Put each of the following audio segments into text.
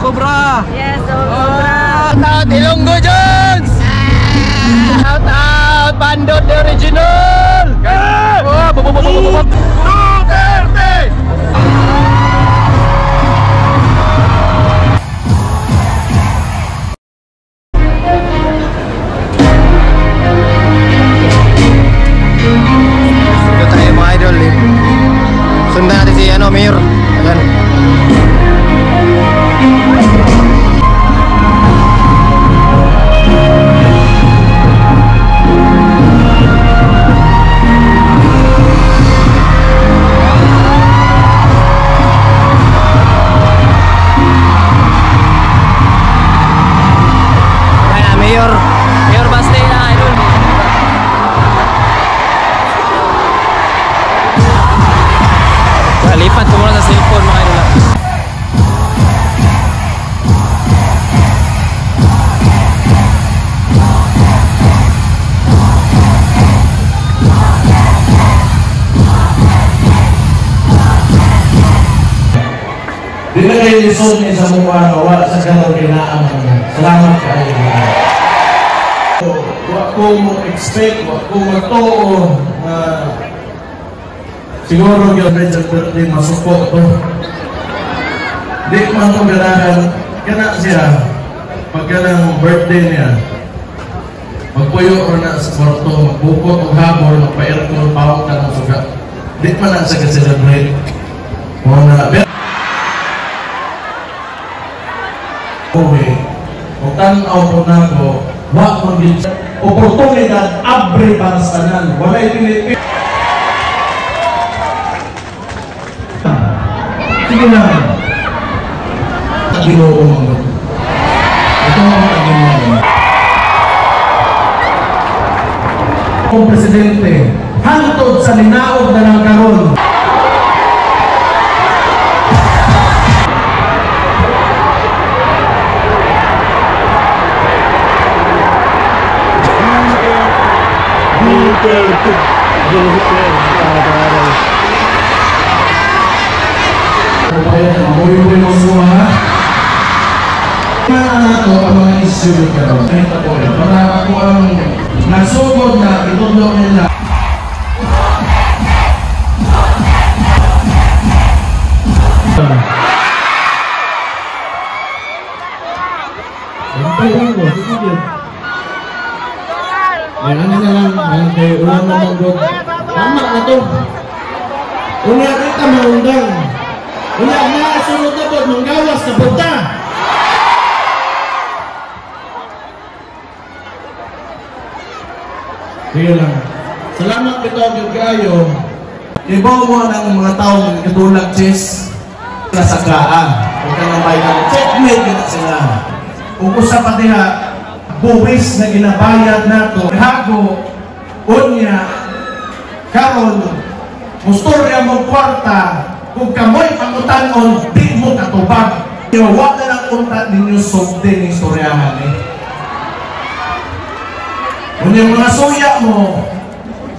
Cobra! Yes, Cobra! Shout out Ilonggo Jones! Shout out Bandot the Original! Duterte! Ito tayo mga idol eh. Sundan natin si Mayor. Ayan. Mayor Baste na idol. Lipat ko muna sa cellphone mga idol. Di na kayo lisod niya sa mukha na wala sa kanal kinaan. Salamat kayo. Wala ko mo-expect, wala ko mag-too na siguro yung Richard birthday masuko ito. Di man ito ganahan, kana siya, pagka ng birthday niya, magpuyo o na sa kwarto, magbukot o habol, magpa-aircon, pawang ka ng sugat. Di man na siya ka-celebrate. Kung tanaw po na ko, wak mag-git oportunidad abre para sa kanan. Wala ipinipin. Sige na. Ginoo mo. Ito ang ginoo. Kung presidente, hantod sa linaog na ng karon. Mabuhay mo semua. Mana ako ang mga issue karon? Ito po rin. Para ako ang nasugod na itundok nila. Ano na lang, ang kayo ulang naman doon. Tama na to. Una kita maundang. Una na, sunod na doon, manggawas na punta. Sige lang. Salamat ito ang kayo. Ibaw mo ng mga taong katulad chess sa sagaan. Huwag ka nang bayan ng checkmate ka na sila. Kung sa patiha, buwis na ginabayad nato hago unya karon mustorya mong kwarta kung kamoy pangutanon di mo katubag iwa na lang unta ninyo sugde ng istoryahan kung yung mga suya mo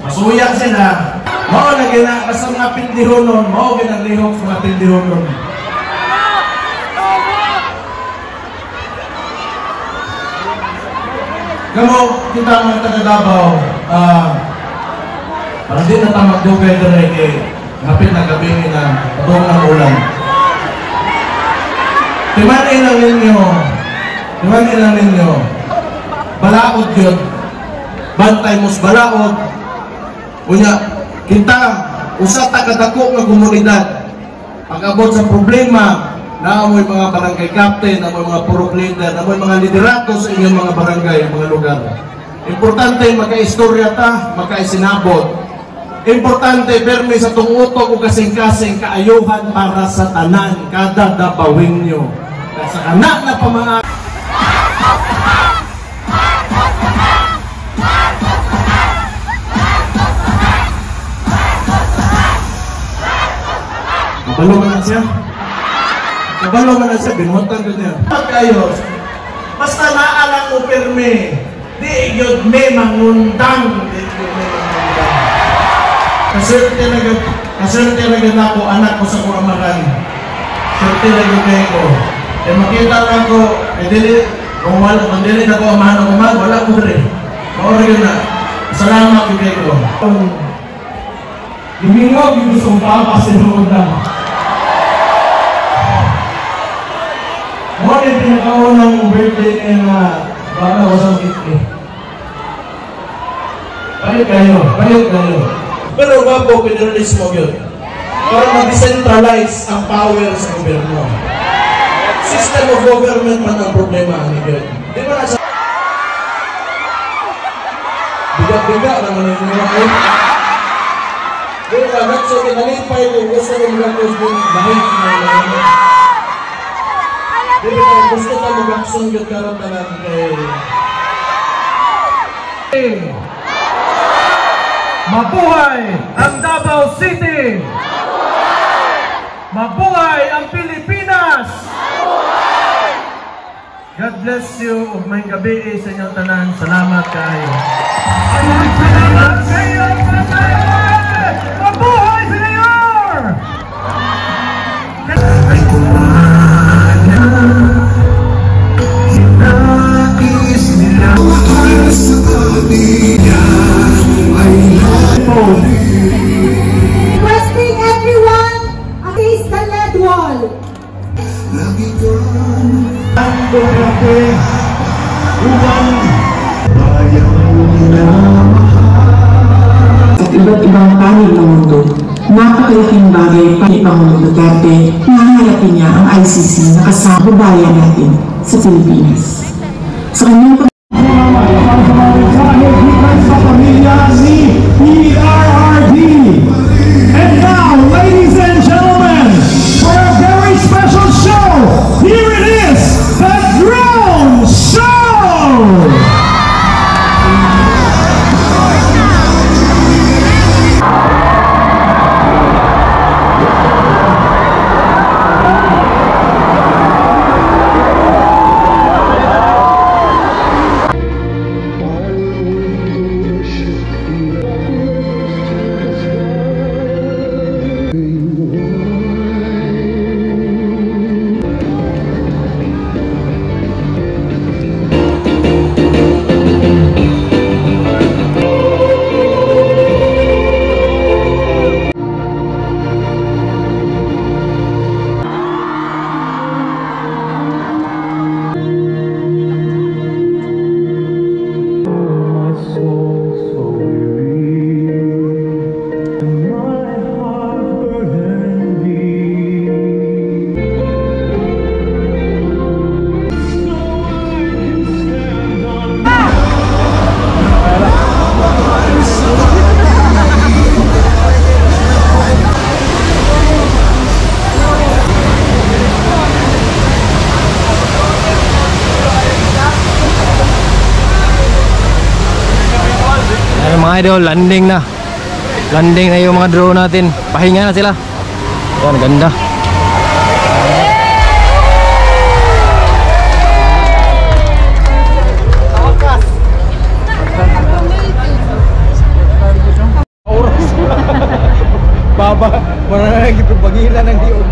masuya sila mao na ginakas ang mga pindihonon mao ginalihok sa mga pindihonon. Kamo, kita mga taga-Davao, parang di na tamag-dugay na rin ngapit na gabi na patong ng ulan. Timanin lang ninyo, balaod yun, bantay mos balaod, unya, kita, usa taga-dako ng komunidad, pag-abot sa problema, naamoy mga barangay captain, naamoy mga purok leader, naamoy mga liderato sa inyong mga barangay, mga lugar. Importante maka-istorya ta, maka-isinabot. Importante permi sa tungutok o kasing-kasing kaayuhan para sa tanan, kada dabawin nyo. Sa anak na pamanga. Kabalo man na siya? Kabalo man na siya, binutan ko niya. Kayo, basta naalang mo permi, di yun may mangundang. Kaserte na ganda ko, anak ko sa kuramaran. Kaserte na ganda ko. Eh makita lang ko, dili, kung dili na ko amahan ng umag, wala ko rin. Maori na. Salamat yung kayo ko. Gimingog yung gusto papas sa loob lang. Mo rin pinakaunang birthday na baka wasang kitli. Palit kayo. Pero wapo pinirelease mo yun. Para ma-decentralize ang power sa gobyerno. System of government man ang problema ni God. Di ba nasa bigat-bigat naman yung mga ko? Di ba, so kinalipay ko gusto ko mag-apos din bahit na naman. Di ba, gusto ka mag-apson God karoon talang kay... Mabuhay ang Davao City! Mabuhay ang Pilipinas! God bless you ug may gabi sa inyong tanan. Salamat kayo. Salamat kayo! Mabuhay sa Mayor! Requesting everyone against the lead wall. Sa iba't ibang panig ng mundo, napakalaking bagay pa ni Pangulong Duterte na harapin niya ang ICC na kasama bayan natin sa Pilipinas. Sa kanyang And now, ladies and gentlemen, for a very special show, here it is, the Drone Show! Mga idol, landing na yung mga drone natin. Pahinga na sila. Ayan, ganda. Baba, wala na nagpapagila ng diog.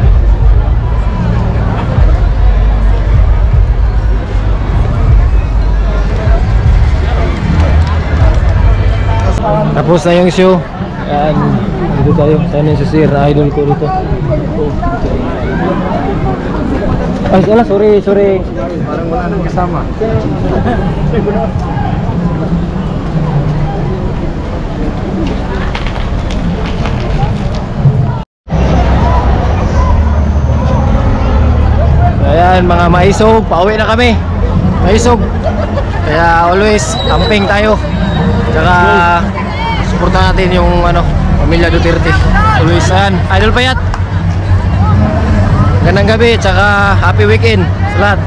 Tapos na yung show. Ayan, dito tayo. Sana yung si Sir, idol ko dito. Ay, sorry. Parang wala nang kasama. Ayan, mga maisog, pauwi na kami. Maisog. Kaya always camping tayo. Tsaka suportahan natin yung pamilya Duterte. Always yan. Idol Payat. Gandang gabi, tsaka happy weekend sa lahat.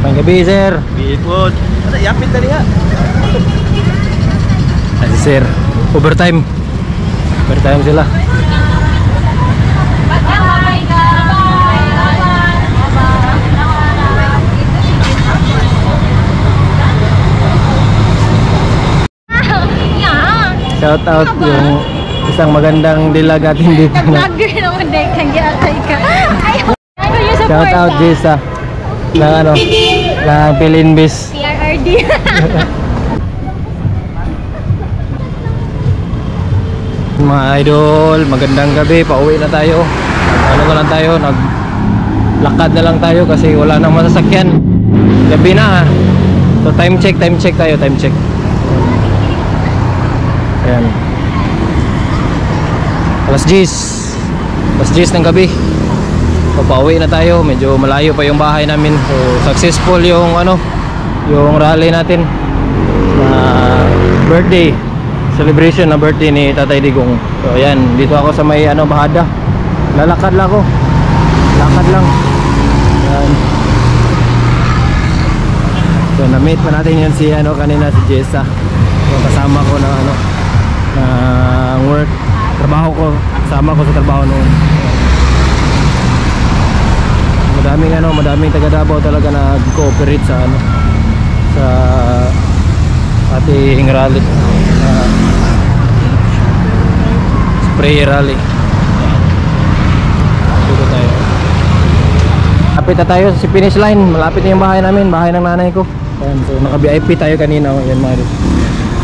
May gabi, sir. Bipod. Ano, yapit na niya. Ay, sir. Overtime sila. Shout out yung isang magandang dilag atin dito na. Vlogger naman dahil kang giatay ka. Ano yung support? Shout out Jessa na ano, na Pilinbis. PRRD. Mga idol, magandang gabi, pauwi na tayo. Ano na lang tayo, naglakad na lang tayo kasi wala nang masasakyan. Gabi na ha. So time check tayo, time check. Ayan. Alas 10 ng gabi. So pauwi na tayo, medyo malayo pa yung bahay namin. So successful yung ano, yung rally natin na birthday celebration na birthday ni Tatay Digong. So ayan, dito ako sa may ano, Bahada. Lalakad lang ako. Lakad lang. Ayan. So na-meet pa natin yun si ano kanina, si Jessa. So kasama ko na ano, na work, trabaho ko, kasama ko sa trabaho noon. Madaming taga Davao talaga nag-cooperate sa ano, sa ating rally, spray rally. Dito tayo. Malapit na tayo sa finish line. Malapit na yung bahay namin, bahay ng nanay ko. Ayan, so naka-VIP tayo kanina. Ayan mga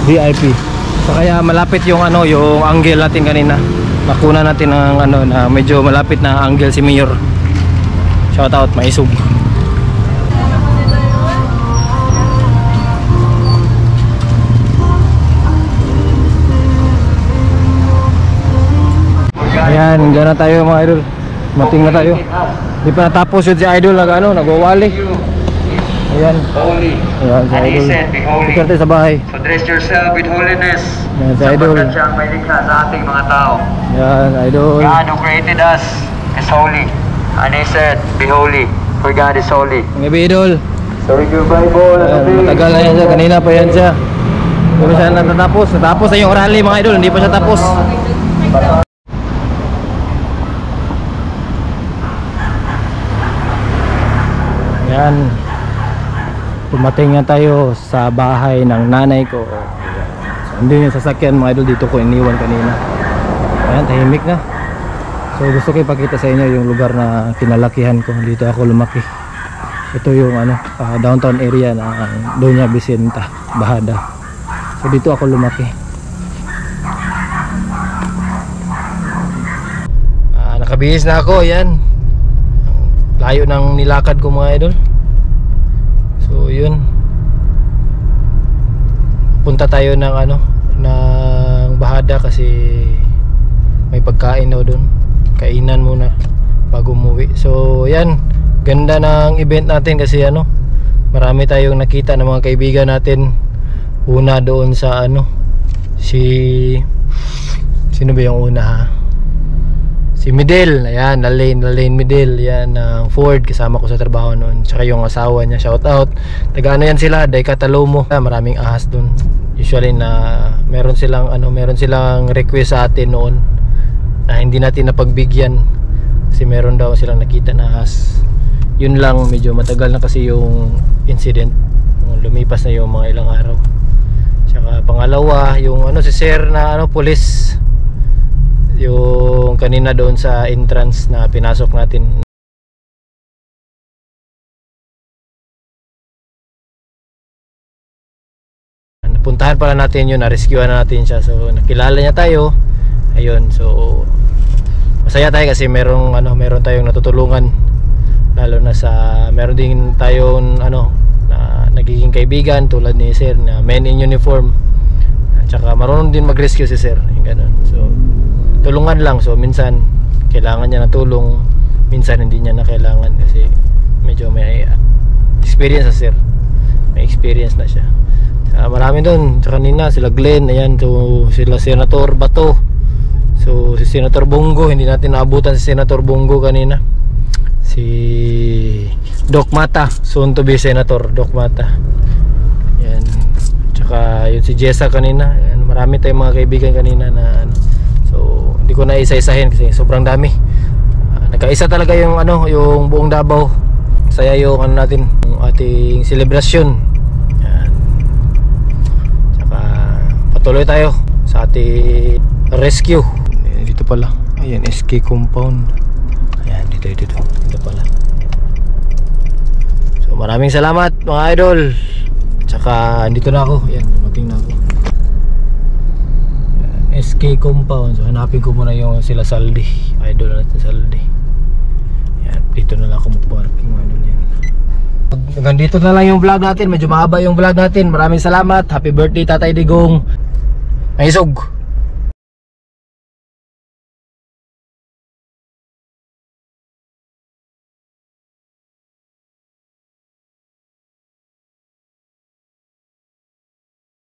VIP. So kaya malapit yung ano, yung angle natin kanina. Nakuna natin ng ano, na medyo malapit na angle si Mayor. Shout out Maisog. Ayan, dyan na tayo mga idol. Mating na tayo. Di pa natapos yun si idol, nagwawali. Ayan. Ayan si idol. Ito tayo sa bahay. So dress yourself with holiness. Ayan si idol. Sapagkat siya ang may likha sa ating mga tao. Ayan, idol. God who created us is holy. And He said, be holy, for God is holy. Ang gabi idol. So read your Bible. Ayan, matagal na yan siya. Kanina pa yan siya. Hindi pa siya natatapos. Natapos na yung rally mga idol. Hindi pa siya tapos. Ayan. Tumating na tayo sa bahay ng nanay ko. So, andun yung sasakyan mga idol, dito ko iniwan kanina. Ayan, tahimik na. So gusto ko ipakita sa inyo yung lugar na kinalakihan ko. Dito ako lumaki. Ito yung ano, downtown area ng Doña Vicenta, Bahada. So dito ako lumaki. Nakabihis na ako, ayan. Layo ng nilakad ko mga idol. So yun, punta tayo ng ano, ng Bahada kasi may pagkain daw doon. Kainan muna bago umuwi. So yan, ganda ng event natin kasi ano, marami tayong nakita ng mga kaibigan natin. Una doon sa ano, sino ba yung una ha? Si Midel, ayan, Lalaine Midel, yan, ng Ford, kasama ko sa trabaho noon. Tsaka yung asawa niya, shout out. Taga ano yan sila, Day Catalomo. Maraming ahas doon. Usually na meron silang request sa atin noon na hindi natin napagbigyan kasi meron daw silang nakita na ahas. Yun lang, medyo matagal na kasi yung incident. Lumipas na yung mga ilang araw. Tsaka pangalawa, yung ano si sir na ano, police, yung kanina doon sa entrance na pinasok natin. Napuntahan pala natin yun, na-rescuean na natin siya. So nakilala niya tayo. Ayun, so masaya tayo kasi meron tayong natutulungan. Lalo na sa meron din tayong ano na nagiging kaibigan tulad ni sir na men in uniform. At saka marunong din mag-rescue si sir, yung ganun. So tulungan lang, so minsan kailangan niya ng tulong, minsan hindi niya na kailangan kasi medyo may experience sa sir, may experience na siya. Marami doon, sa kanina sila Glenn, ayan, so sila Senator Bato, so si Senator Bongo, hindi natin naabutan si Senator Bongo kanina, si Doc Mata, soon to be Senator Doc Mata, ayan, tsaka yun si Jessa kanina, ayan, marami tayong mga kaibigan kanina na so hindi ko na isa-isahin kasi sobrang dami. Nagkaisa talaga yung ano, yung buong Davao. Saya yung ano natin, yung ating selebrasyon. Yan. Tsaka patuloy tayo sa ating rescue. Dito pala. Ayan, SK compound. Ayan, dito pala. So maraming salamat mga idol. Tsaka andito na ako. Ayan, dumating na ako. Ayan, SK compound. So hanapin ko muna yung sila Saldi. Idol natin Saldi. Ayan, dito na lang ako magparking mga idol yan. Hanggang dito na lang yung vlog natin. Medyo mahaba yung vlog natin. Maraming salamat. Happy birthday Tatay Digong. Maisog.